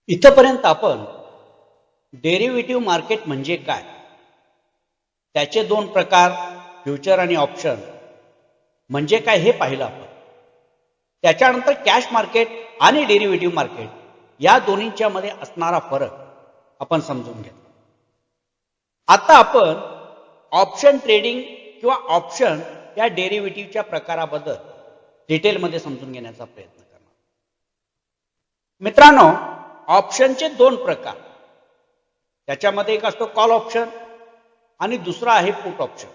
इथपर्यंत आपण derivative market म्हणजे काय, त्याचे दोन प्रकार फ्युचर आणि ऑप्शन म्हणजे काय हे पाहिलं आपण. त्याच्यानंतर कॅश मार्केट आणि डेरिव्हेटिव्ह मार्केट या दोन्हींच्या मध्ये असणारा फरक आपण समजून घेतला. आता आपण ऑप्शन ट्रेडिंग किंवा ऑप्शन या डेरिव्हेटिव्हच्या प्रकाराबद्दल डिटेलमध्ये समजून घेण्याचा प्रयत्न करणार. मित्रांनो, ऑप्शनचे दोन प्रकार, त्याच्यामध्ये एक असतो कॉल ऑप्शन आणि दुसरा आहे पुट ऑप्शन.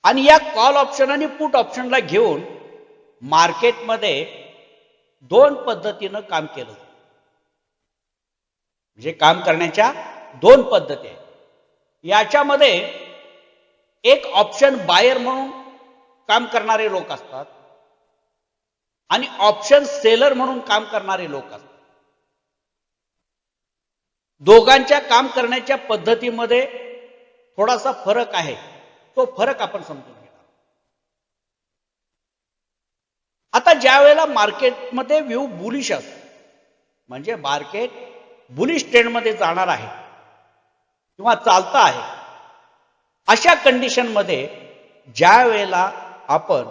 आणि या कॉल ऑप्शन आणि पुट ऑप्शनला घेऊन मार्केटमध्ये दोन पद्धतीनं काम केलं जातं. म्हणजे काम करण्याच्या दोन पद्धती आहेत. याच्यामध्ये एक ऑप्शन बायर म्हणून काम करणारे लोक असतात आणि ऑप्शन सेलर म्हणून काम करणारे लोक असतात. दोघांच्या काम करण्याच्या पद्धतीमध्ये थोडासा फरक आहे. तो फरक आपण समजून घेणार. आता ज्या वेळेला मार्केटमध्ये व्ह्यू बुलिश असतो, म्हणजे मार्केट बुलिश ट्रेंडमध्ये जाणार आहे किंवा चालतं आहे, अशा कंडिशनमध्ये ज्या वेळेला आपण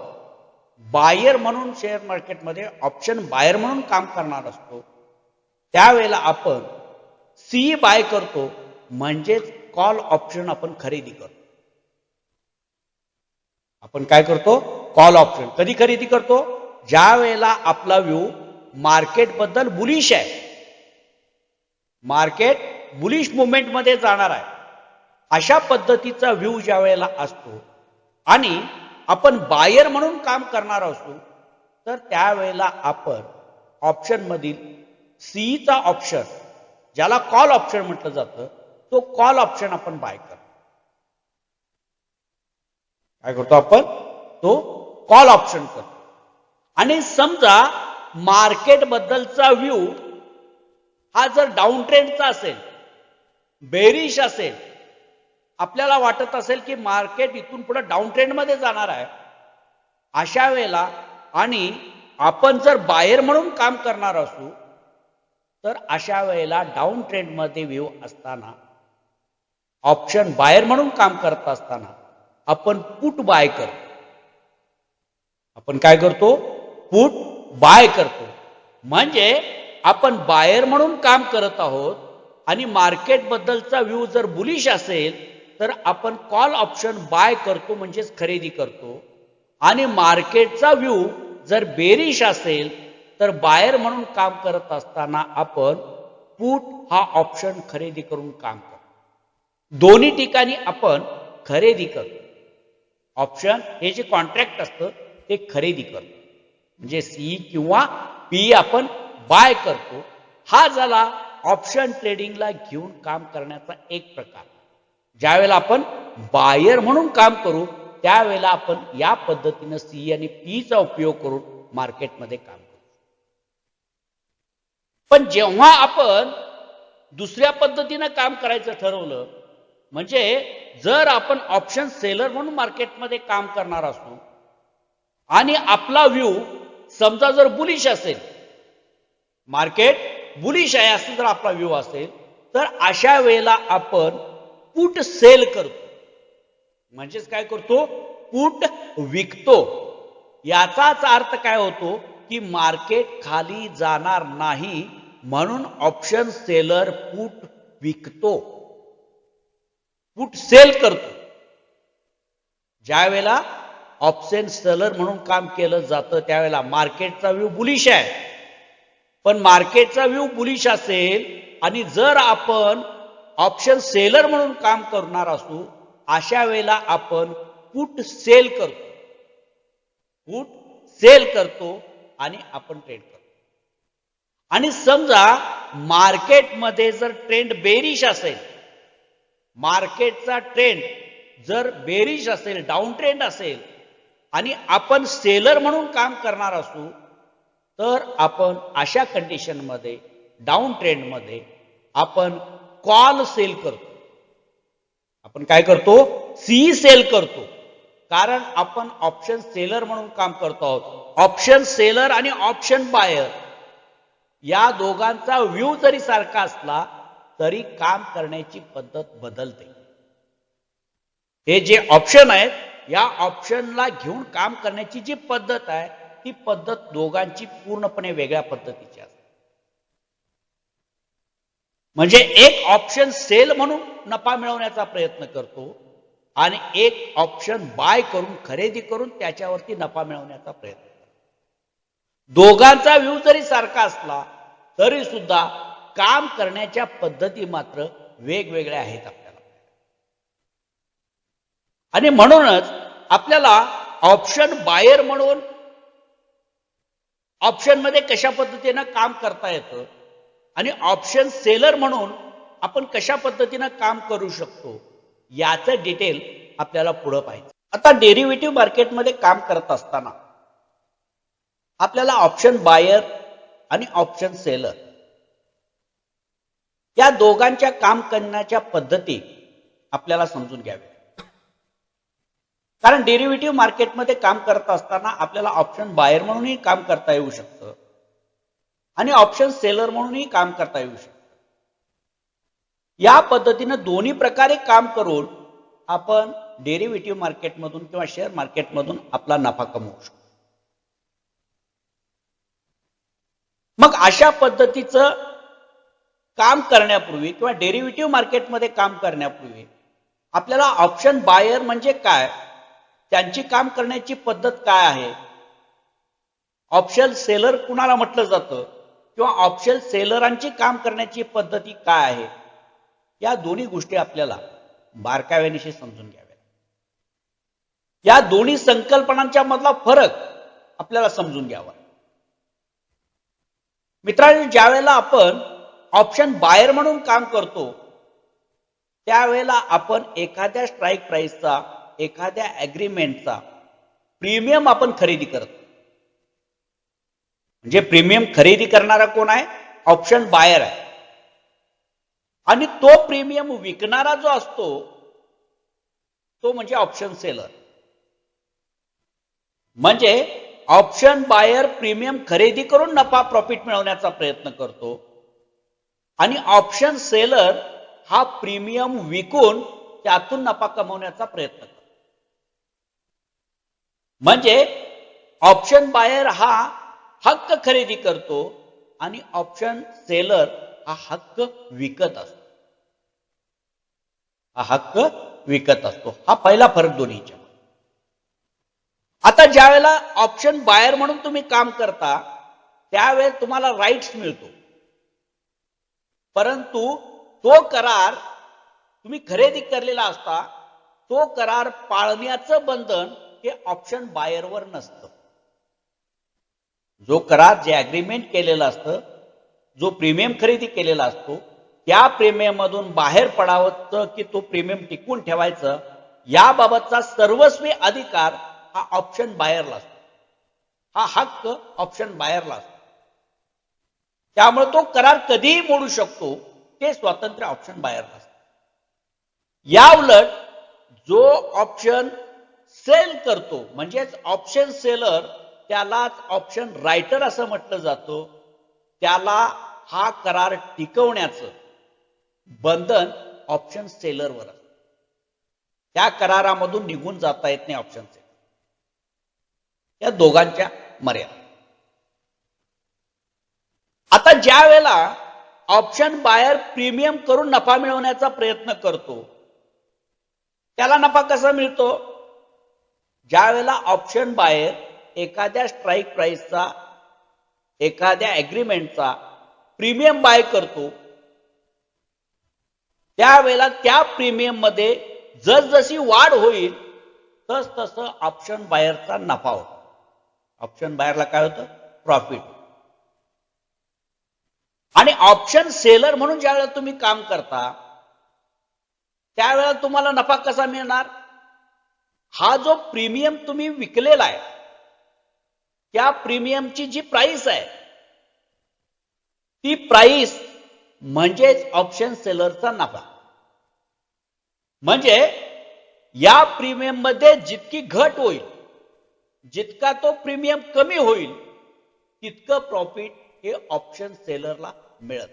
बायर म्हणून शेअर मार्केटमध्ये ऑप्शन बायर म्हणून काम करणार असतो, त्यावेळेला आपण सी बाय करतो, म्हणजेच कॉल ऑप्शन आपण खरेदी करतो. आपण काय करतो? कॉल ऑप्शन कधी खरेदी करतो? ज्या वेळेला आपला व्ह्यू मार्केट बद्दल बुलिश आहे, मार्केट बुलिश मुवमेंट मध्ये जाणार आहे, अशा पद्धतीचा व्ह्यू ज्या वेळेला असतो आणि आपण बायर म्हणून काम करणार असतो, तर त्यावेळेला आपण ऑप्शन मधील सीचा ऑप्शन, ज्याला कॉल ऑप्शन म्हटलं जातं, तो कॉल ऑप्शन आपण बाय करतो. काय करतो आपण? तो कॉल ऑप्शन करतो. आणि समजा मार्केट बद्दलचा व्ह्यू हा जर डाऊन ट्रेंडचा असेल, बेरिश असेल, आपल्याला वाटत असेल की मार्केट इथून पुढे डाऊन ट्रेंड मध्ये जाणार आहे, अशा वेळेला आणि आपण जर बायर म्हणून काम करणार असू, तर अशा वेळेला डाऊन ट्रेंड मध्ये व्ह्यू असताना, ऑप्शन बायर म्हणून काम करत असताना आपण पुट बाय करतो. आपण काय करतो? पुट बाय करतो. म्हणजे आपण बायर म्हणून काम करत आहोत आणि मार्केट बद्दलचा व्ह्यू जर बुलिश असेल तर आपण कॉल ऑप्शन बाय करतो, म्हणजेच खरेदी करतो. आणि मार्केटचा व्ह्यू जर बेरिश असेल तर बायर म्हणून काम करत असताना आपण पुट हा ऑप्शन खरेदी करून काम करतो. दोन्ही ठिकाणी आपण खरेदी करतो. ऑप्शन हे जे कॉन्ट्रॅक्ट असतं ते खरेदी करतो, म्हणजे सी किंवा पी आपण बाय करतो. हा झाला ऑप्शन ट्रेडिंगला घेऊन काम करण्याचा एक प्रकार. ज्यावेळेला आपण बायर म्हणून काम करू, त्यावेळेला आपण या पद्धतीनं सी आणि पी चा उपयोग करून मार्केटमध्ये काम करू. पण जेव्हा आपण दुसऱ्या पद्धतीनं काम करायचं ठरवलं, म्हणजे जर आपण ऑप्शन सेलर म्हणून मार्केटमध्ये काम करणार असू आणि आपला व्ह्यू समजा जर बुलिश असेल, मार्केट बुलिश आहे असं जर आपला व्ह्यू असेल, तर अशा वेळेला आपण पुट सेल करतो. म्हणजेच काय करतो? पुट विकतो. याचाच अर्थ काय होतो की मार्केट खाली जाणार नाही, म्हणून ऑप्शन सेलर पुट विकतो, पुट सेल करतो. ज्या वेळेला ऑप्शन सेलर म्हणून काम केलं जातं त्यावेळेला मार्केटचा व्ह्यू बुलिश आहे, पण मार्केटचा व्ह्यू बुलिश असेल आणि जर आपण ऑप्शन सेलर म्हणून काम करणार असू, अशा वेळेला आपण पुट सेल करतो, पुट सेल करतो आणि आपण ट्रेड करतो. आणि समजा मार्केटमध्ये जर ट्रेंड बेरिश असेल, मार्केटचा ट्रेंड जर बेरिश असेल, डाऊन ट्रेंड असेल आणि आपण सेलर म्हणून काम करणार असू, तर आपण अशा कंडिशनमध्ये डाऊन ट्रेंडमध्ये आपण कॉल सेल करतो. आपण काय करतो? सी सेल करतो. कारण आपण ऑप्शन सेलर म्हणून काम करतो आहोत. ऑप्शन सेलर आणि ऑप्शन बायर या दोघांचा व्ह्यू जरी सारखा असला तरी काम करण्याची पद्धत बदलते. हे जे ऑप्शन आहेत या ऑप्शनला घेऊन काम करण्याची जी पद्धत आहे ती पद्धत दोघांची पूर्णपणे वेगळ्या पद्धतीची असते. म्हणजे एक ऑप्शन सेल म्हणून नफा मिळवण्याचा प्रयत्न करतो आणि एक ऑप्शन बाय करून खरेदी करून त्याच्यावरती नफा मिळवण्याचा प्रयत्न करतो. दोघांचा व्ह्यू जरी सारखा असला तरी सुद्धा काम करण्याच्या पद्धती मात्र वेगवेगळ्या आहेत आपल्याला. आणि म्हणूनच आपल्याला ऑप्शन बायर म्हणून ऑप्शन मध्ये कशा पद्धतीनं काम करता येतं आणि ऑप्शन सेलर म्हणून आपण कशा पद्धतीनं काम करू शकतो याचं डिटेल आपल्याला पुढे पाहिजे. आता डेरिव्हेटिव्ह मार्केटमध्ये काम करत असताना आपल्याला ऑप्शन बायर आणि ऑप्शन सेलर या दोघांच्या काम करण्याच्या पद्धती आपल्याला समजून घ्याव्या. कारण डेरिव्हेटिव्ह मार्केटमध्ये काम करत असताना आपल्याला ऑप्शन बायर म्हणूनही काम करता येऊ शकतं आणि ऑप्शन सेलर म्हणूनही काम करता येऊ शकतं. या पद्धतीने दोन्ही प्रकारे काम करून आपण डेरिव्हेटिव्ह मार्केटमधून किंवा शेअर मार्केटमधून आपला नफा कमवू शकतो. मग अशा पद्धतीचं काम करण्यापूर्वी किंवा डेरिव्हेटिव्ह मार्केटमध्ये काम करण्यापूर्वी आपल्याला ऑप्शन बायर म्हणजे काय, त्यांची काम करण्याची पद्धत काय आहे, ऑप्शन सेलर कुणाला म्हटलं जातं किंवा ऑप्शन सेलरांची काम करण्याची पद्धती काय आहे, या दोन्ही गोष्टी आपल्याला बारकाव्यानिशी समजून घ्याव्या. या दोन्ही संकल्पनांच्या मधला फरक आपल्याला समजून घ्यावा. मित्रांनो, ज्या वेळेला आपण ऑप्शन बायर म्हणून काम करतो त्यावेळेला आपण एखाद्या स्ट्राईक प्राइसचा एखाद्या ॲग्रीमेंटचा प्रीमियम आपण खरेदी करतो. म्हणजे प्रीमियम खरेदी करणारा कोण आहे, ऑप्शन बायर आहे. आणि तो प्रीमियम विकणारा जो असतो तो म्हणजे ऑप्शन सेलर. म्हणजे ऑप्शन बायर प्रीमियम खरेदी करून नफा प्रॉफिट मिळवण्याचा प्रयत्न करतो आणि ऑप्शन सेलर हा प्रीमियम विकून त्यातून नफा कमवण्याचा प्रयत्न करतो. म्हणजे ऑप्शन बायर हा हक्क खरेदी करतो आणि ऑप्शन सेलर हा हक्क विकत असतो. हा हक्क विकत असतो. हा पहिला फरक दोन्हीच्या. आता ज्या वेळेला ऑप्शन बायर म्हणून तुम्ही काम करता त्यावेळेस तुम्हाला राईट्स मिळतो, परंतु तो करार तुम्ही खरेदी केलेला असता तो करार पाळण्याचं बंधन हे ऑप्शन बायरवर नसतं. जो करार जे ॲग्रीमेंट केलेला असतं, जो प्रीमियम खरेदी केलेला असतो त्या प्रीमियम मधून बाहेर पडावं की तो प्रीमियम टिकून ठेवायचं याबाबतचा सर्वस्वी अधिकार हा ऑप्शन बायरला असतो. हा हक्क ऑप्शन बायरला असतो. त्यामुळे तो करार कधीही मोडू शकतो ते स्वातंत्र्य ऑप्शन बायरला असतं. या उलट जो ऑप्शन सेल करतो म्हणजेच ऑप्शन सेलर त्यालाच ऑप्शन रायटर असं म्हटलं जातं, त्याला हा करार टिकवण्याचं बंधन ऑप्शन सेलरवर असतं. त्या करारामधून निघून जाता येत नाही ऑप्शन सेलर. या दोघांच्या मर्यादा. आता ज्या वेळेला ऑप्शन बायर प्रीमियम करून नफा मिळवण्याचा प्रयत्न करतो त्याला नफा कसा मिळतो, ज्या वेळेला ऑप्शन बायर एखाद्या स्ट्राईक प्राइसचा एखाद्या ॲग्रीमेंटचा प्रीमियम बाय करतो त्यावेळेला त्या प्रीमियम मध्ये जसजशी वाढ होईल तस तसं ऑप्शन बायरचा नफा होतो. ऑप्शन बायरला काय होतं, प्रॉफिट. आणि ऑप्शन सेलर म्हणून ज्यावेळेला तुम्ही काम करता त्यावेळेला तुम्हाला नफा कसा मिळणार, हा जो प्रीमियम तुम्ही विकलेला आहे त्या प्रीमियमची जी प्राइस आहे ती प्राइस म्हणजेच ऑप्शन सेलरचा नफा. म्हणजे या प्रीमियम मध्ये जितकी घट होईल, जितका तो प्रीमियम कमी होईल तितकं प्रॉफिट हे ऑप्शन सेलरला मिळत.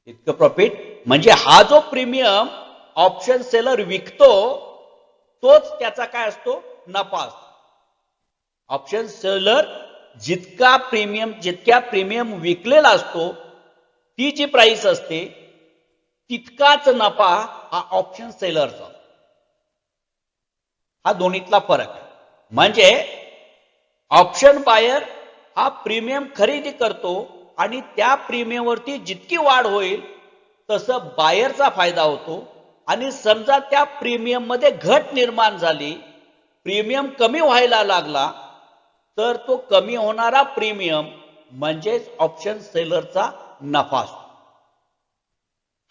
इतकं प्रॉफिट म्हणजे हा जो प्रीमियम ऑप्शन सेलर विकतो तोच त्याचा काय असतो, नफा असतो. ऑप्शन सेलर जितक्या प्रीमियम विकलेला असतो ती जी प्राइस असते तितकाच नफा हा ऑप्शन सेलरचा. हा दोन्हीतला फरक आहे. म्हणजे ऑप्शन बायर हा प्रीमियम खरेदी करतो आणि त्या प्रीमियमवरती जितकी वाढ होईल तसं बायरचा फायदा होतो. आणि समजा त्या प्रीमियम मध्ये घट निर्माण झाली, प्रीमियम कमी व्हायला लागला, तर तो कमी होणारा प्रीमियम म्हणजेच ऑप्शन सेलरचा नफा असतो.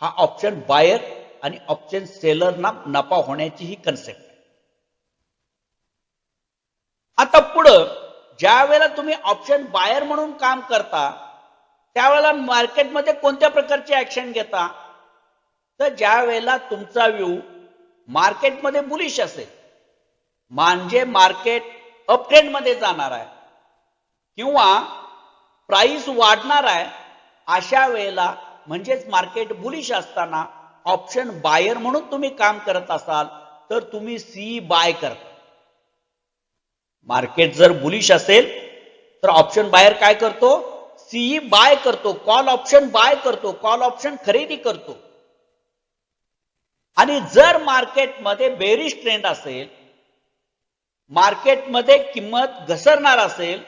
हा ऑप्शन बायर आणि ऑप्शन सेलरना नफा होण्याची ही कन्सेप्ट आहे. आता पुढं ज्या वेळेला तुम्ही ऑप्शन बायर म्हणून काम करता त्यावेळेला मार्केटमध्ये कोणत्या प्रकारची ऍक्शन घेता, तर ज्या वेळेला तुमचा व्ह्यू मार्केटमध्ये बुलिश असेल, म्हणजे मार्केट अपट्रेंड मध्ये जाणार आहे किंवा प्राइस वाढणार आहे, अशा वेळेला म्हणजेच मार्केट बुलिश असताना ऑप्शन बायर म्हणून तुम्ही काम करत असाल तर तुम्ही सी बाय करता. मार्केट जर बुलिश असेल तर ऑप्शन बायर काय करतो, सीई बाय करतो, कॉल ऑप्शन बाय करतो, कॉल ऑप्शन खरेदी करतो. आणि जर मार्केटमध्ये बेरिश ट्रेंड असेल, मार्केटमध्ये किंमत घसरणार असेल,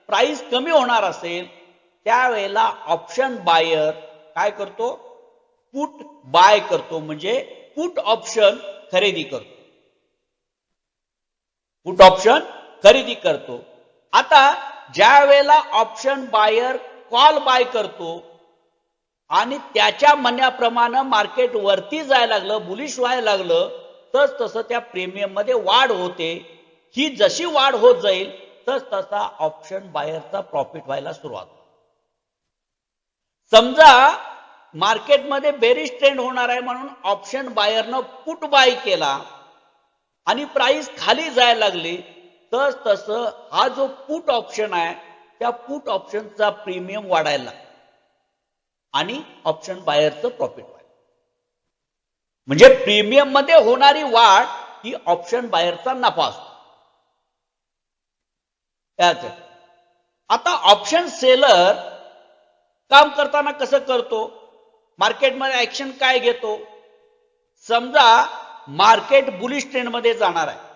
प्राइस कमी होणार असेल, त्यावेळेला ऑप्शन बायर काय करतो, पुट बाय करतो, म्हणजे पुट ऑप्शन खरेदी करतो. पुट ऑप्शन खरेदी करतो. आता ज्या वेळेला ऑप्शन बायर कॉल बाय करतो आणि त्याच्या म्हणण्याप्रमाणे मार्केट वरती जायला लागलं, बुलिश व्हायला लागलं, तस तसं त्या प्रीमियम मध्ये वाढ होते. ही जशी वाढ होत जाईल तस तसा ऑप्शन बायरचा प्रॉफिट व्हायला सुरुवात. समजा मार्केटमध्ये बेरिश ट्रेंड होणार आहे म्हणून ऑप्शन बायरनं पुट बाय केला आणि प्राइस खाली जायला लागली, तस तसं हा जो पुट ऑप्शन आहे त्या पुट ऑप्शनचा प्रीमियम वाढायला आणि ऑप्शन बायरचं प्रॉफिट व्हायला. म्हणजे प्रीमियम मध्ये होणारी वाढ ही ऑप्शन बायरचा नफा असतो. आता ऑप्शन सेलर काम करताना कसं करतो, मार्केटमध्ये ऍक्शन काय घेतो. समजा मार्केट बुलिश ट्रेंड मध्ये जाणार आहे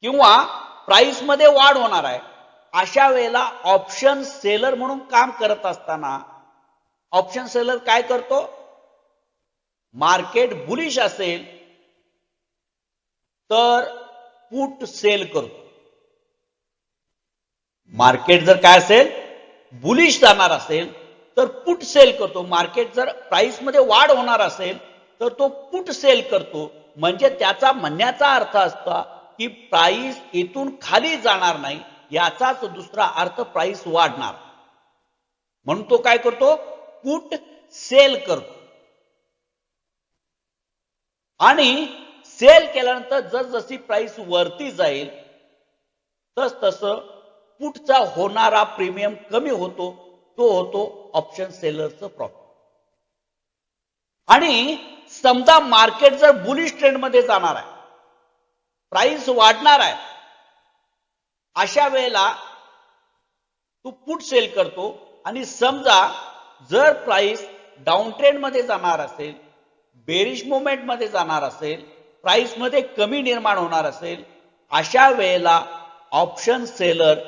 किंवा प्राइस मध्ये वाढ होणार आहे, अशा वेळेला ऑप्शन सेलर म्हणून काम करत असताना ऑप्शन सेलर काय करतो, मार्केट बुलिश असेल तर पुट सेल करतो. मार्केट जर काय असेल बुलिश जाणार असेल तर पुट सेल करतो. मार्केट जर प्राइस मध्ये वाढ होणार असेल तर तो पुट सेल करतो. म्हणजे त्याचा म्हणण्याचा अर्थ असता की प्राइस इथून खाली जाणार नाही, याचाच दुसरा अर्थ प्राइस वाढणार, म्हणून तो काय करतो, पुट सेल करतो. आणि सेल केल्यानंतर जसजशी प्राइस वरती जाईल तस तसं पुटचा होणारा प्रीमियम कमी होतो, तो होतो ऑप्शन सेलरचं प्रॉफिट. आणि समजा मार्केट जर बुलिश ट्रेंड मध्ये जाणार आहे, प्राइस वाढणार आहे, अशा वेळेला तू पुट सेल करतो. आणि समजा जर प्राइस डाऊन ट्रेंड मध्ये जाणार असेल, बेरिश मुवमेंट मध्ये जाणार असेल, प्राइस मध्ये कमी निर्माण होणार असेल, अशा वेळेला ऑप्शन सेलर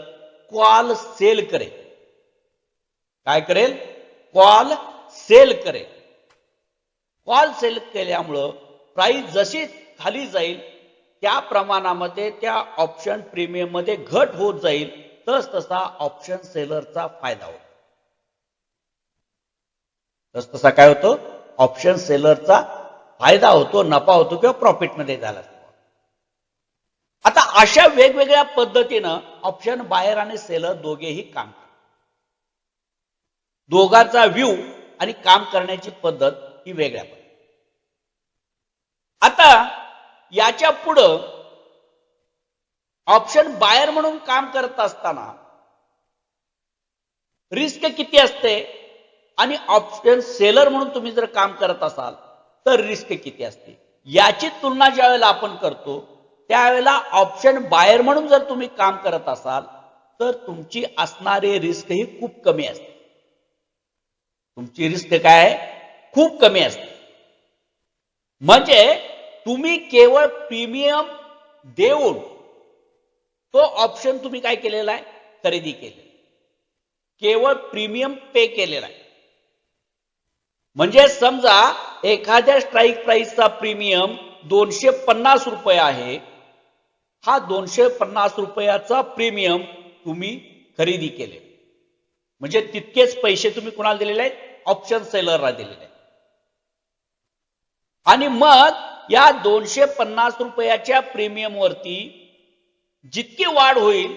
कॉल सेल करेल. काय करेल, कॉल सेल करेल. कॉल सेल केल्यामुळं प्राइस जशी खाली जाईल त्या प्रमाणामध्ये त्या ऑप्शन प्रीमियम मध्ये घट होत जाईल, तस तसा ऑप्शन सेलरचा फायदा होतो. तस तसा काय होतो, ऑप्शन सेलरचा फायदा होतो, नफा होतो किंवा प्रॉफिट मध्ये झाला. आता अशा वेगवेगळ्या पद्धतीनं ऑप्शन बायर आणि सेलर दोघेही काम करतात. दोघांचा व्ह्यू आणि काम करण्याची पद्धत ही वेगळ्या पद्धत. आता याच्या पुढं ऑप्शन बायर म्हणून काम करत असताना रिस्क किती असते आणि ऑप्शन सेलर म्हणून तुम्ही जर काम करत असाल तर रिस्क किती असते याची तुलना ज्या वेळेला आपण करतो त्यावेळेला ऑप्शन बायर म्हणून जर तुम्ही काम करत असाल तर तुमची असणारी रिस्क ही खूप कमी असते. तुमची रिस्क काय खूप कमी असते. म्हणजे तुम्ही केवळ प्रीमियम देऊन तो ऑप्शन तुम्ही काय केलेला आहे खरेदी केले केवळ प्रीमियम पे केलेला आहे. म्हणजे समजा एखाद्या स्ट्राईक प्राइसचा प्रीमियम 250 रुपये आहे. हा 250 रुपयाचा प्रीमियम तुम्ही खरेदी केले म्हणजे तितकेच पैसे तुम्ही कुणाला दिलेले आहेत ऑप्शन सेलरला दिलेले आहेत. आणि मग या 250 रुपयाच्या प्रीमियम वरती जितकी वाढ होईल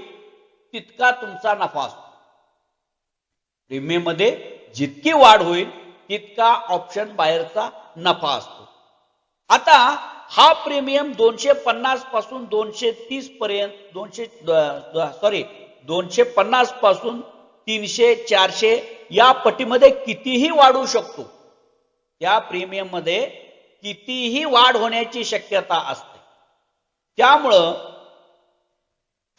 तितका तुमचा नफा असतो. प्रीमियम मध्ये जितकी वाढ होईल तितका ऑप्शन बायरचा नफा असतो. आता हा प्रीमियम 250 पासून 230 पर्यंत 250 पासून 300 400 या पटीमध्ये कितीही वाढू शकतो. या प्रीमियम मध्ये कितीही वाढ होण्याची शक्यता असते. त्यामुळं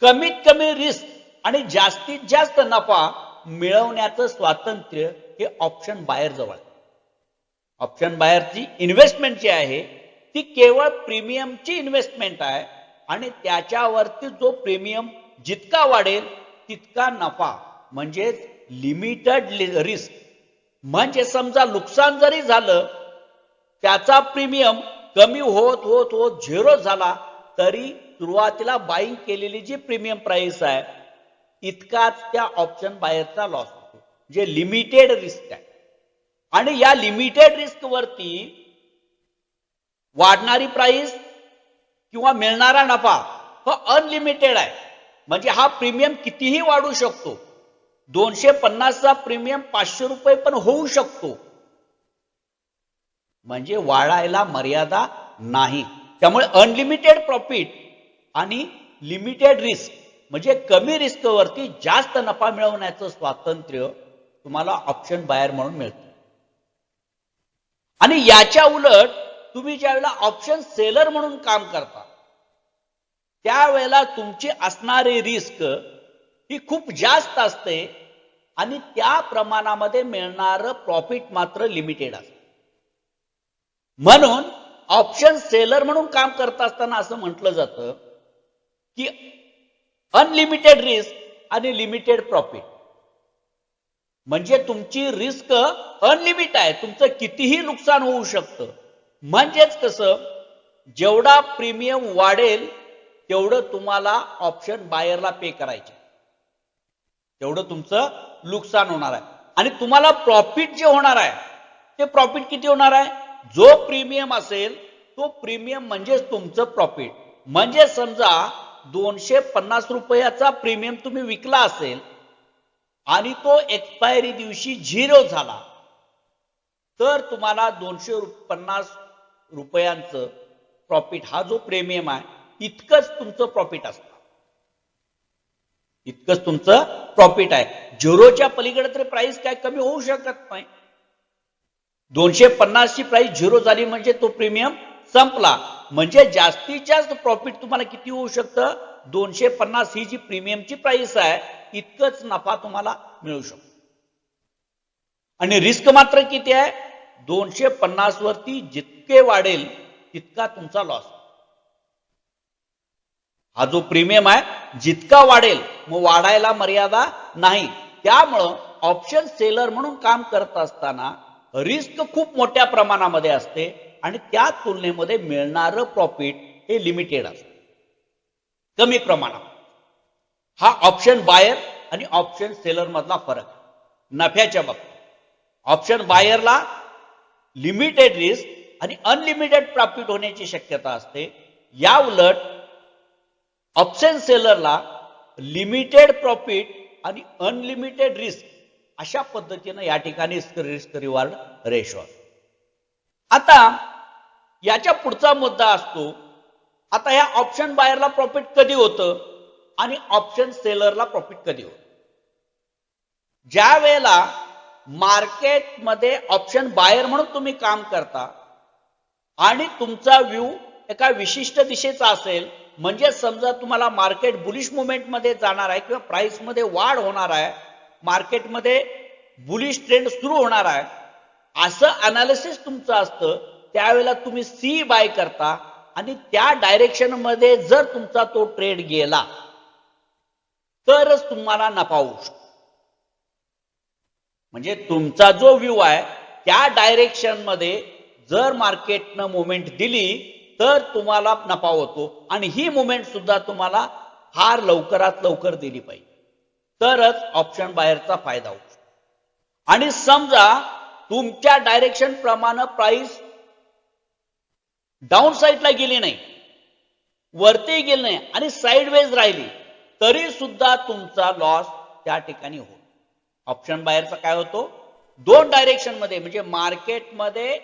कमीत कमी रिस्क आणि जास्तीत जास्त नफा मिळवण्याचं स्वातंत्र्य हे ऑप्शन बायर जवळ आहे. ऑप्शन बायरची इन्व्हेस्टमेंट जी आहे ती केवळ प्रीमियमची इन्व्हेस्टमेंट आहे आणि त्याच्यावरती जो प्रीमियम जितका वाढेल तितका नफा म्हणजे लिमिटेड रिस्क. म्हणजे समजा नुकसान जरी झालं त्याचा प्रीमियम कमी होत होत होत झिरो झाला तरी सुरुवातीला बाईंग केलेली जी प्रीमियम प्राइस आहे इतकाच त्या ऑप्शन बायरचा लॉस होतो जे लिमिटेड रिस्क आहे. आणि या लिमिटेड रिस्क वरती वाढणारी प्राइस किंवा मिळणारा नफा हा अनलिमिटेड आहे. म्हणजे हा प्रीमियम कितीही वाढू शकतो. 250 चा प्रीमियम 500 रुपये पण होऊ शकतो. म्हणजे वाढायला मर्यादा नाही. त्यामुळे अनलिमिटेड प्रॉफिट आणि लिमिटेड रिस्क म्हणजे कमी रिस्क वरती जास्त नफा मिळवण्याचं स्वातंत्र्य तुम्हाला ऑप्शन बायर म्हणून मिळतं. आणि याच्या उलट तुम्ही ज्यावेळेला ऑप्शन सेलर म्हणून काम करता त्यावेळेला तुमची असणारी रिस्क ही खूप जास्त असते आणि त्या प्रमाणामध्ये मिळणारं प्रॉफिट मात्र लिमिटेड असतं. म्हणून ऑप्शन सेलर म्हणून काम करत असताना असं म्हटलं जातं की अनलिमिटेड रिस्क आणि लिमिटेड प्रॉफिट. म्हणजे तुमची रिस्क अनलिमिटेड आहे. तुमचं कितीही नुकसान होऊ शकतं. म्हणजेच कसं जेवढा प्रीमियम वाढेल तेवढं तुम्हाला ऑप्शन बायरला पे करायचे तेवढं तुमचं नुकसान होणार आहे. आणि तुम्हाला प्रॉफिट जे होणार आहे ते प्रॉफिट किती होणार आहे जो प्रीमियम असेल तो प्रीमियम म्हणजेच तुमचं प्रॉफिट. म्हणजे समजा 250 रुपयाचा प्रीमियम तुम्ही विकला असेल आणि तो एक्सपायरी दिवशी झिरो झाला तर तुम्हाला 250 रुपयांचं प्रॉफिट हा जो प्रीमियम आहे इतकंच तुमचं प्रॉफिट असतं. इतकंच तुमचं प्रॉफिट आहे. झिरोच्या पलीकडे तर प्राइस काय कमी होऊ शकत नाही. 250 ची प्राइस झिरो झाली म्हणजे तो प्रीमियम संपला. म्हणजे जास्तीत जास्त प्रॉफिट तुम्हाला किती होऊ शकतं 250 ही जी प्रीमियमची प्राइस आहे इतकंच नफा तुम्हाला मिळू शकतो. आणि रिस्क मात्र किती आहे 250 वरती जितके वाढेल तितका तुमचा लॉस. हा जो प्रीमियम आहे जितका वाढेल मग वाढायला मर्यादा नाही. त्यामुळं ऑप्शन सेलर म्हणून काम करत असताना रिस्क खूप मोठ्या प्रमाणामध्ये असते आणि त्या तुलनेमध्ये मिळणारं प्रॉफिट हे लिमिटेड असते कमी प्रमाणात. हा ऑप्शन बायर आणि ऑप्शन सेलर मधला फरक नफ्याच्या बाबतीत. ऑप्शन बायरला लिमिटेड रिस्क आणि अनलिमिटेड प्रॉफिट होण्याची शक्यता असते. या उलट ऑप्शन सेलरला लिमिटेड प्रॉफिट आणि अनलिमिटेड रिस्क अशा पद्धतीने या ठिकाणी रिस्क रिवॉर्ड रेशो असतो. आता याच्या पुढचा मुद्दा असतो आता या ऑप्शन बायरला प्रॉफिट कधी होतं आणि ऑप्शन सेलरला प्रॉफिट कधी होतं. ज्या वेळेला मार्केटमध्ये ऑप्शन बायर म्हणून तुम्ही काम करता आणि तुमचा व्ह्यू एका विशिष्ट दिशेचा असेल, म्हणजे समजा तुम्हाला मार्केट बुलिश मुवमेंटमध्ये जाणार आहे किंवा प्राइसमध्ये वाढ होणार आहे, मार्केटमध्ये बुलिश ट्रेंड सुरू होणार आहे, असं अनालिसिस तुमचं असतं, त्यावेळेला तुम्ही सी बाय करता आणि त्या डायरेक्शन मध्ये जर तुमचा तो ट्रेड गेला तरच तुम्हाला नफा होऊ शकतो. म्हणजे तुमचा जो व्ह्यू आहे त्या डायरेक्शन मध्ये जर मार्केटनं मुवमेंट दिली तर तुम्हाला नफा होतो आणि ही मुवमेंट सुद्धा तुम्हाला फार लवकरात लवकर दिली पाहिजे, तरच ऑप्शन बायरचा फायदा होऊ शकतो. आणि समजा तुमच्या डायरेक्शन प्रमाणे प्राइस डाऊन साईडला गेली नाही, वरती गेली नाही आणि साइडवेज राहिली, तरी सुद्धा तुमचा लॉस त्या ठिकाणी होतो. ऑप्शन बायरचा काय होतो, दोन डायरेक्शन मध्ये, म्हणजे मार्केटमध्ये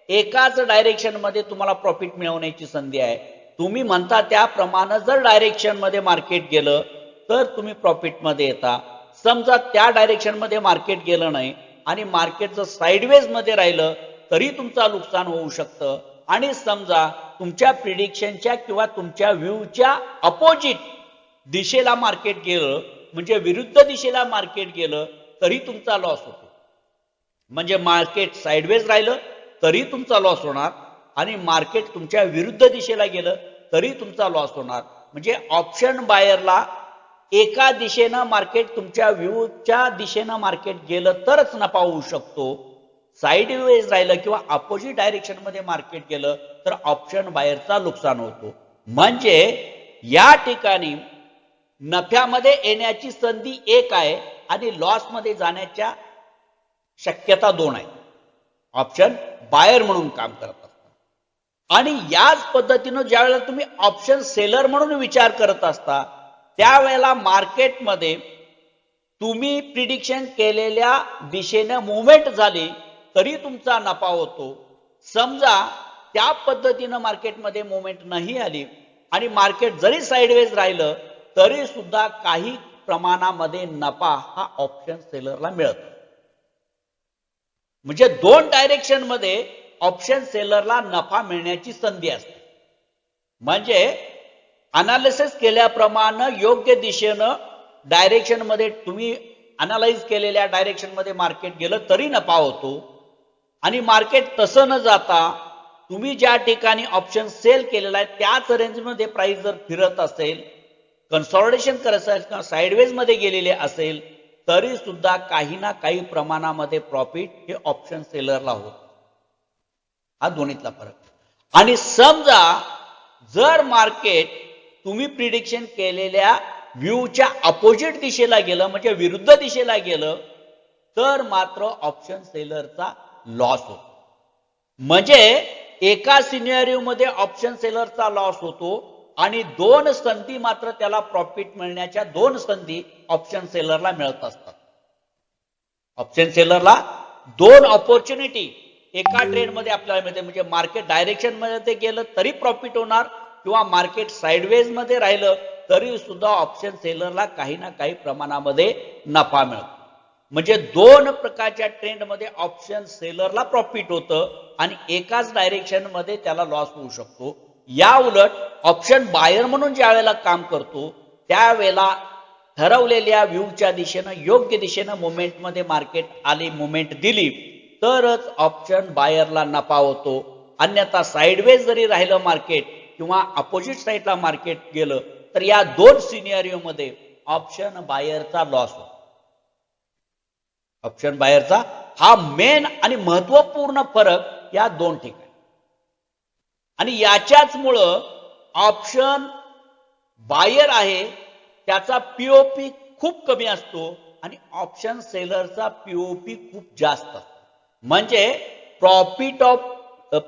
एकाच डायरेक्शन मध्ये तुम्हाला प्रॉफिट मिळवण्याची संधी आहे. तुम्ही म्हणता त्याप्रमाणे जर डायरेक्शन मध्ये मार्केट गेलं तर तुम्ही प्रॉफिट मध्ये येता. समजा त्या डायरेक्शन मध्ये मार्केट गेलं नाही आणि मार्केट जर साइडवेज मध्ये राहिलं तरी तुमचं नुकसान होऊ शकतं. आणि समजा तुमच्या प्रिडिक्शनच्या किंवा तुमच्या व्ह्यूच्या अपोजिट दिशेला मार्केट गेलं, म्हणजे विरुद्ध दिशेला मार्केट गेलं तरी तुमचा लॉस होतो. म्हणजे मार्केट साइडवेज राहिलं तरी तुमचा लॉस होणार आणि मार्केट तुमच्या विरुद्ध दिशेला गेलं तरी तुमचा लॉस होणार. म्हणजे ऑप्शन बायरला एका दिशेनं मार्केट तुमच्या व्ह्यूच्या दिशेनं मार्केट गेलं तरच नफा होऊ शकतो. साइडवेज राहिलं किंवा अपोजिट डायरेक्शन मध्ये मार्केट गेलं तर ऑप्शन बायरचा नुकसान होतो. म्हणजे या ठिकाणी नफ्यामध्ये येण्याची संधी एक आहे आणि लॉस मध्ये जाण्याच्या शक्यता दोन आहे. ऑप्शन बायर म्हणून काम करत असतात. आणि याच पद्धतीनं ज्या वेळेला तुम्ही ऑप्शन सेलर म्हणून विचार करत असता त्यावेळेला मार्केटमध्ये तुम्ही प्रिडिक्शन केलेल्या दिशेने मुवमेंट झाली तरी तुमचा नफा होतो. समजा त्या पद्धतीनं मार्केटमध्ये मुवमेंट नाही आली आणि मार्केट जरी साइडवेज राहिलं तरी सुद्धा काही प्रमाणामध्ये नफा हा ऑप्शन सेलरला मिळतो. म्हणजे दोन डायरेक्शन मध्ये ऑप्शन सेलरला नफा मिळण्याची संधी असते. म्हणजे अनालिसिस केल्याप्रमाणे योग्य दिशेनं डायरेक्शन मध्ये तुम्ही अनालाइज केलेल्या डायरेक्शन मध्ये मार्केट गेलं तरी नफा होतो. आणि मार्केट तसं न जाता तुम्ही ज्या ठिकाणी ऑप्शन सेल केलेला आहे त्याच रेंजमध्ये प्राइस जर फिरत असेल, कन्सॉलिडेशन करत असेल किंवा साइडवेज मध्ये गेलेले असेल तरी सुद्धा काही ना काही प्रमाणामध्ये प्रॉफिट हे ऑप्शन सेलरला होत. हा दोन्हीतला फरक. आणि समजा जर मार्केट तुम्ही प्रिडिक्शन केलेल्या व्ह्यूच्या अपोजिट दिशेला गेलं, म्हणजे विरुद्ध दिशेला गेलं, तर मात्र ऑप्शन सेलरचा लॉस होतो. म्हणजे एका सिनेरिओ मध्ये ऑप्शन सेलरचा लॉस होतो आणि दोन संधी मात्र त्याला प्रॉफिट मिळण्याच्या दोन संधी ऑप्शन सेलरला मिळत असतात. ऑप्शन सेलरला दोन ऑपॉर्च्युनिटी एका ट्रेड मध्ये आपल्याला मिळते. म्हणजे मार्केट डायरेक्शन मध्ये गेलं तरी प्रॉफिट होणार किंवा मार्केट साइडवेज मध्ये राहिलं तरी सुद्धा ऑप्शन सेलरला काही ना काही प्रमाणामध्ये नफा मिळतो. म्हणजे दोन प्रकारच्या ट्रेंड मध्ये ऑप्शन सेलरला प्रॉफिट होतं आणि एकाच डायरेक्शन मध्ये त्याला लॉस होऊ शकतो. या उलट ऑप्शन बायर म्हणून ज्या वेळेला काम करतो त्यावेळेला ठरवलेल्या व्ह्यूच्या दिशेनं योग्य दिशेनं मुवमेंट मध्ये मार्केट आली, मुवमेंट दिली तरच ऑप्शन बायरला नफा होतो. अन्यथा साइडवेज जरी राहिलं मार्केट किंवा अपोजिट साइडला मार्केट गेलं तर या दोन सिनेरिओ मध्ये ऑप्शन बायरचा लॉस होतो. ऑप्शन बायरचा हा मेन आणि महत्वपूर्ण फरक या दोन ठिकाणी. आणि याच्याच मुळे ऑप्शन बायर आहे त्याचा पीओपी खूप कमी असतो आणि ऑप्शन सेलरचा पीओपी खूप जास्त असतो. म्हणजे प्रॉफिट ऑफ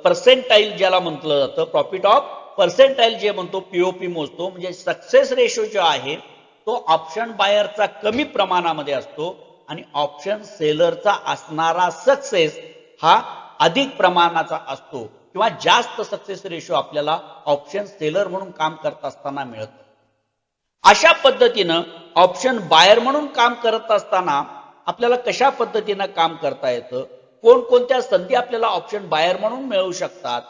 पर्सेंटाईल ज्याला म्हटलं जातं, प्रॉफिट ऑफ पर्सेंटाईल जे म्हणतो पीओपी मोजतो, म्हणजे सक्सेस रेशो जो आहे तो ऑप्शन बायरचा कमी प्रमाणामध्ये असतो आणि ऑप्शन सेलरचा असणारा सक्सेस हा अधिक प्रमाणाचा असतो किंवा जास्त सक्सेस रेशो आपल्याला ऑप्शन सेलर म्हणून काम करत असताना मिळतो. अशा पद्धतीनं ऑप्शन बायर म्हणून काम करत असताना आपल्याला कशा पद्धतीनं काम करता येतं, कोणकोणत्या संधी आपल्याला ऑप्शन बायर म्हणून मिळू शकतात,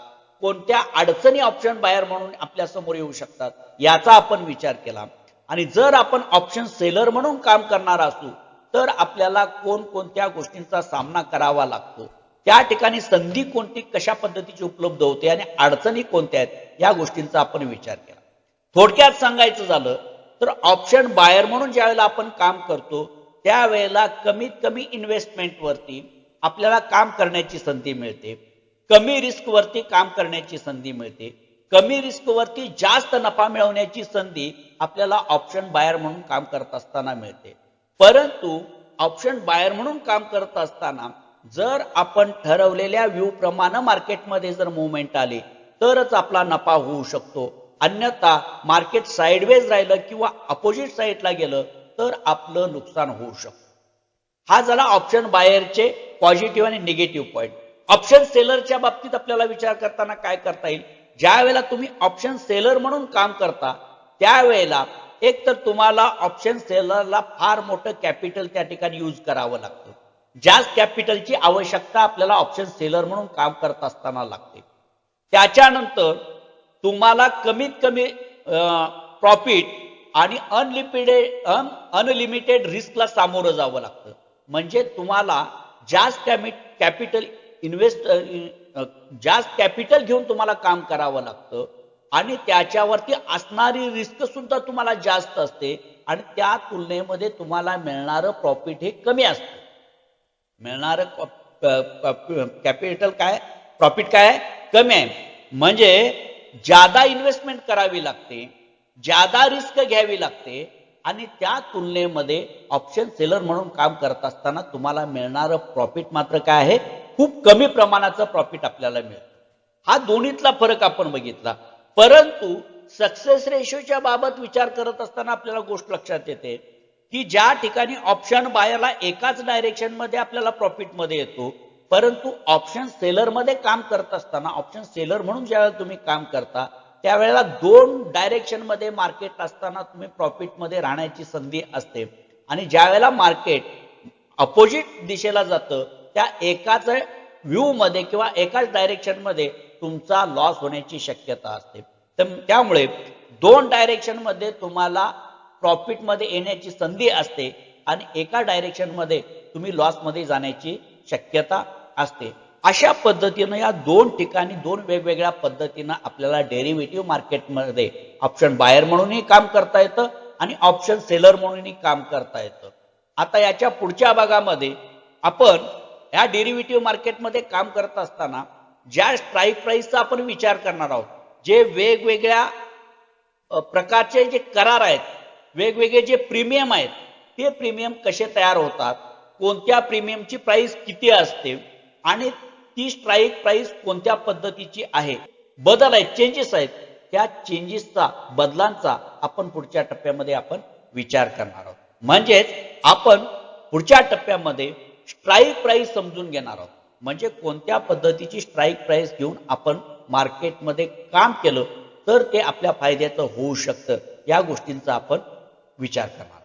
कोणत्या अडचणी ऑप्शन बायर म्हणून आपल्या समोर येऊ शकतात, याचा आपण विचार केला. आणि जर आपण ऑप्शन सेलर म्हणून काम करणार असू तर आपल्याला कोणकोणत्या गोष्टींचा सामना करावा लागतो, त्या ठिकाणी संधी कोणती कशा पद्धतीची उपलब्ध होते आणि अडचणी कोणत्या आहेत या गोष्टींचा आपण विचार केला. थोडक्यात सांगायचं झालं तर ऑप्शन बायर म्हणून ज्यावेळेला आपण काम करतो त्यावेळेला कमीत कमी इन्व्हेस्टमेंटवरती आपल्याला काम करण्याची संधी मिळते, कमी रिस्कवरती काम करण्याची संधी मिळते, कमी रिस्कवरती जास्त नफा मिळवण्याची संधी आपल्याला ऑप्शन बायर म्हणून काम करत असताना मिळते. परंतु ऑप्शन बायर म्हणून काम करत असताना जर आपण ठरवलेल्या व्ह्यू प्रमाणे मार्केटमध्ये जर मुवमेंट आली तरच आपला नफा होऊ शकतो, अन्यथा मार्केट साइडवेज राहिलं किंवा अपोजिट साईडला गेलं तर आपलं नुकसान होऊ शकतं. हा झाला ऑप्शन बायरचे पॉझिटिव्ह आणि निगेटिव्ह पॉईंट. ऑप्शन सेलरच्या बाबतीत आपल्याला विचार करताना काय करता येईल, ज्या वेळेला तुम्ही ऑप्शन सेलर म्हणून काम करता त्यावेळेला एक तर तुम्हाला ऑप्शन सेलरला फार मोठं कॅपिटल त्या ठिकाणी यूज करावं लागतं. जास्त कॅपिटलची आवश्यकता आपल्याला ऑप्शन सेलर म्हणून काम करत असताना लागते. त्याच्यानंतर तुम्हाला कमीत कमी प्रॉफिट आणि अनलिमिटेड रिस्कला सामोरं जावं लागतं. म्हणजे तुम्हाला जास्त कॅपिटल जास्त कॅपिटल घेऊन तुम्हाला काम करावं लागतं आणि त्याच्यावरती असणारी रिस्क सुद्धा तुम्हाला जास्त असते आणि त्या तुलनेमध्ये तुम्हाला मिळणारं प्रॉफिट हे कमी असतं. मिळणारं कॅपिटल काय, प्रॉफिट काय कमी आहे. म्हणजे ज्यादा इन्व्हेस्टमेंट करावी लागते, ज्यादा रिस्क घ्यावी लागते आणि त्या तुलनेमध्ये ऑप्शन सेलर म्हणून काम करत असताना तुम्हाला मिळणारं प्रॉफिट मात्र काय आहे, खूप कमी प्रमाणाचं प्रॉफिट आपल्याला मिळतं. हा दोन्हीतला फरक आपण बघितला. परंतु सक्सेस रेशोच्या बाबत विचार करत असताना आपल्याला गोष्ट लक्षात येते की ज्या ठिकाणी ऑप्शन बायरला एकाच डायरेक्शन मध्ये आपल्याला प्रॉफिट मध्ये येतो, परंतु ऑप्शन सेलर मध्ये काम करत असताना ऑप्शन सेलर म्हणून ज्यावेळेला तुम्ही काम करता त्यावेळेला दोन डायरेक्शन मध्ये मार्केट असताना तुम्ही प्रॉफिट मध्ये राहण्याची संधी असते आणि ज्यावेळेला मार्केट अपोजिट दिशेला जातं त्या एकाच व्ह्यू मध्ये किंवा एकाच डायरेक्शन मध्ये तुमचा लॉस होण्याची शक्यता असते. त्यामुळे दोन डायरेक्शन मध्ये तुम्हाला प्रॉफिट मध्ये येण्याची संधी असते आणि एका डायरेक्शन मध्ये तुम्ही लॉस मध्ये जाण्याची शक्यता असते. अशा पद्धतीनं या दोन ठिकाणी दोन वेगवेगळ्या पद्धतीनं आपल्याला डेरिव्हेटिव्ह मार्केटमध्ये ऑप्शन बायर म्हणूनही काम करता येतं आणि ऑप्शन सेलर म्हणूनही काम करता येतं. आता याच्या पुढच्या भागामध्ये आपण या डेरिव्हेटिव्ह मार्केटमध्ये काम करत असताना ज्या स्ट्राईक प्राइसचा आपण विचार करणार आहोत, जे वेगवेगळ्या प्रकारचे जे करार आहेत, वेगवेगळे जे प्रीमियम आहेत, ते प्रीमियम कसे तयार होतात, कोणत्या प्रीमियमची प्राइस किती असते आणि ती स्ट्राईक प्राइस कोणत्या पद्धतीची आहे, बदल आहेत, चेंजेस आहेत, त्या चेंजेसचा बदलांचा आपण पुढच्या टप्प्यामध्ये आपण विचार करणार आहोत. म्हणजेच आपण पुढच्या टप्प्यामध्ये स्ट्राईक प्राइस समजून घेणार आहोत. म्हणजे कोणत्या पद्धतीची स्ट्राईक प्राइस घेऊन आपण मार्केटमध्ये काम केलं तर ते आपल्या फायद्याचं होऊ शकतं, या गोष्टींचा आपण विचार करणार.